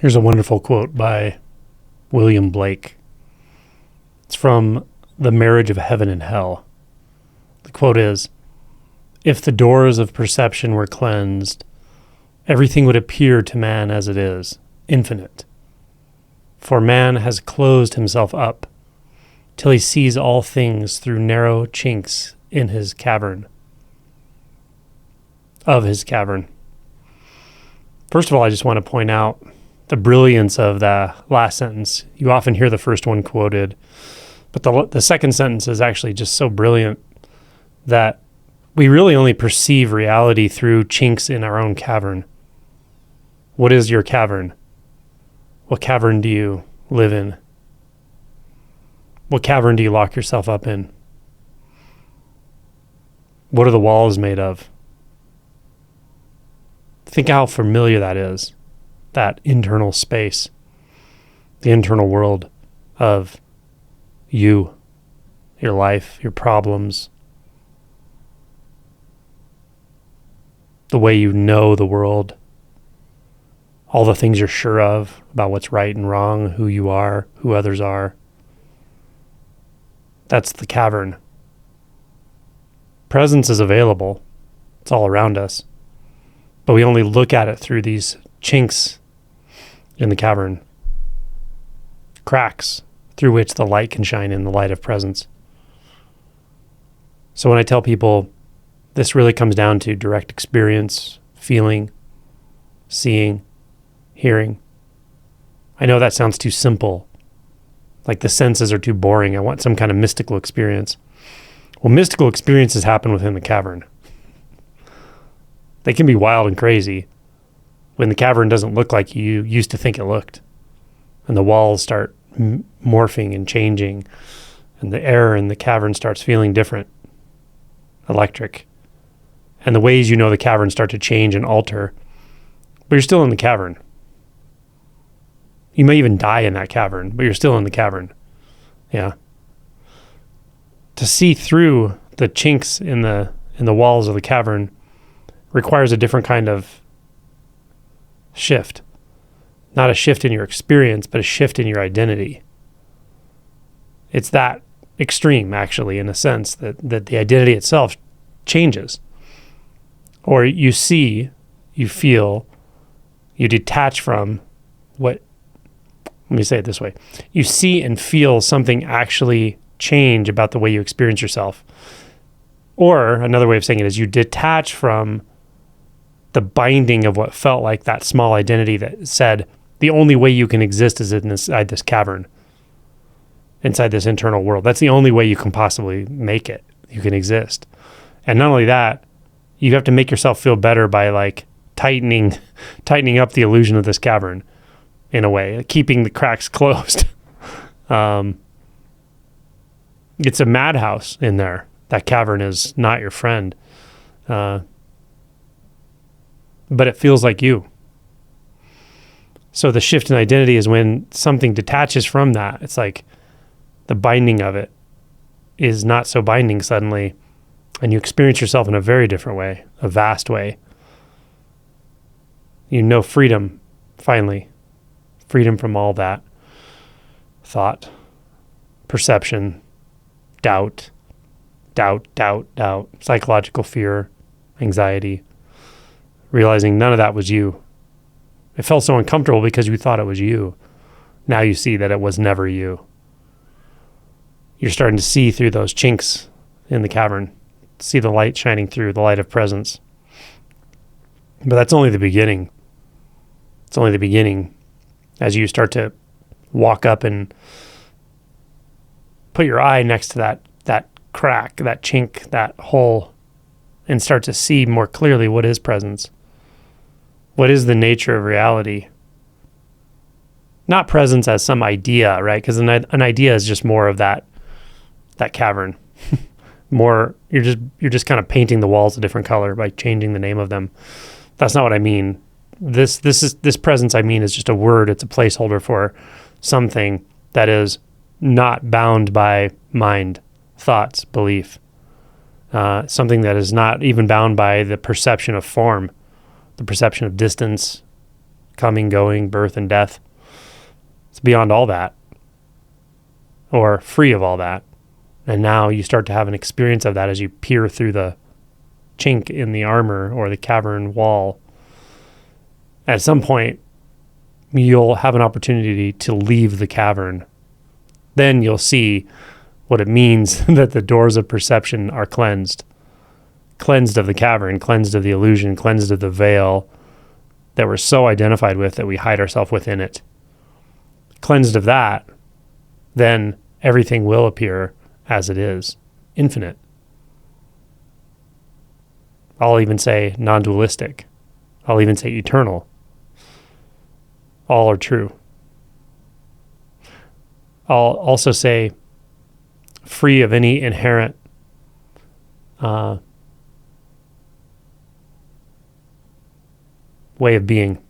Here's a wonderful quote by William Blake. It's from The Marriage of Heaven and Hell. The quote is, "If the doors of perception were cleansed, everything would appear to man as it is, infinite. For man has closed himself up till he sees all things through narrow chinks in his cavern." Of his cavern. First of all, I just want to point out the brilliance of the last sentence. You often hear the first one quoted, but the second sentence is actually just so brilliant that we really only perceive reality through chinks in our own cavern. What is your cavern? What cavern do you live in? What cavern do you lock yourself up in? What are the walls made of? Think how familiar that is, that internal space, the internal world of you, your life, your problems, the way you know the world, all the things you're sure of about what's right and wrong, who you are, who others are. That's the cavern. Presence is available. It's all around us. But we only look at it through these chinks in the cavern, cracks through which the light can shine in, the light of presence. So when I tell people this really comes down to direct experience, feeling, seeing, hearing, I know that sounds too simple, like the senses are too boring. I want some kind of mystical experience. Well, mystical experiences happen within the cavern. They can be wild and crazy when the cavern doesn't look like you used to think it looked. And the walls start morphing and changing. And the air in the cavern starts feeling different, electric. And the ways you know the cavern start to change and alter. But you're still in the cavern. You may even die in that cavern, but you're still in the cavern. Yeah. To see through the chinks in the walls of the cavern requires a different kind of shift. Not a shift in your experience, but a shift in your identity. It's that extreme, actually, in a sense, that the identity itself changes. Or you see, you feel, you detach from what, let me say it this way. You see and feel something actually change about the way you experience yourself. Or another way of saying it is you detach from the binding of what felt like that small identity that said the only way you can exist is inside this cavern, inside this internal world. That's the only way you can possibly make it. You can exist. And not only that, you have to make yourself feel better by like tightening up the illusion of this cavern in a way, keeping the cracks closed. It's a madhouse in there. That cavern is not your friend. But it feels like you. So the shift in identity is when something detaches from that. It's like the binding of it is not so binding suddenly, and you experience yourself in a very different way, a vast way. You know freedom, finally. Freedom from all that thought, perception, doubt, psychological fear, anxiety. Realizing none of that was you. It felt so uncomfortable because you thought it was you. Now you see that it was never you. You're starting to see through those chinks in the cavern, see the light shining through, the light of presence. But that's only the beginning. It's only the beginning as you start to walk up and put your eye next to that crack, that chink, that hole, and start to see more clearly what is presence. What is the nature of reality? Not presence as some idea, right? Because an idea is just more of that cavern. More, you're just kind of painting the walls a different color by changing the name of them. That's not what I mean. This presence I mean is just a word. It's a placeholder for something that is not bound by mind, thoughts, belief. Something that is not even bound by the perception of form, the perception of distance, coming, going, birth, and death. It's beyond all that, or free of all that. And now you start to have an experience of that as you peer through the chink in the armor or the cavern wall. At some point, you'll have an opportunity to leave the cavern. Then you'll see what it means that the doors of perception are cleansed. Cleansed of the cavern, cleansed of the illusion, cleansed of the veil that we're so identified with that we hide ourselves within it. Cleansed of that, then everything will appear as it is, infinite. I'll even say non-dualistic. I'll even say eternal. All are true. I'll also say free of any inherent way of being.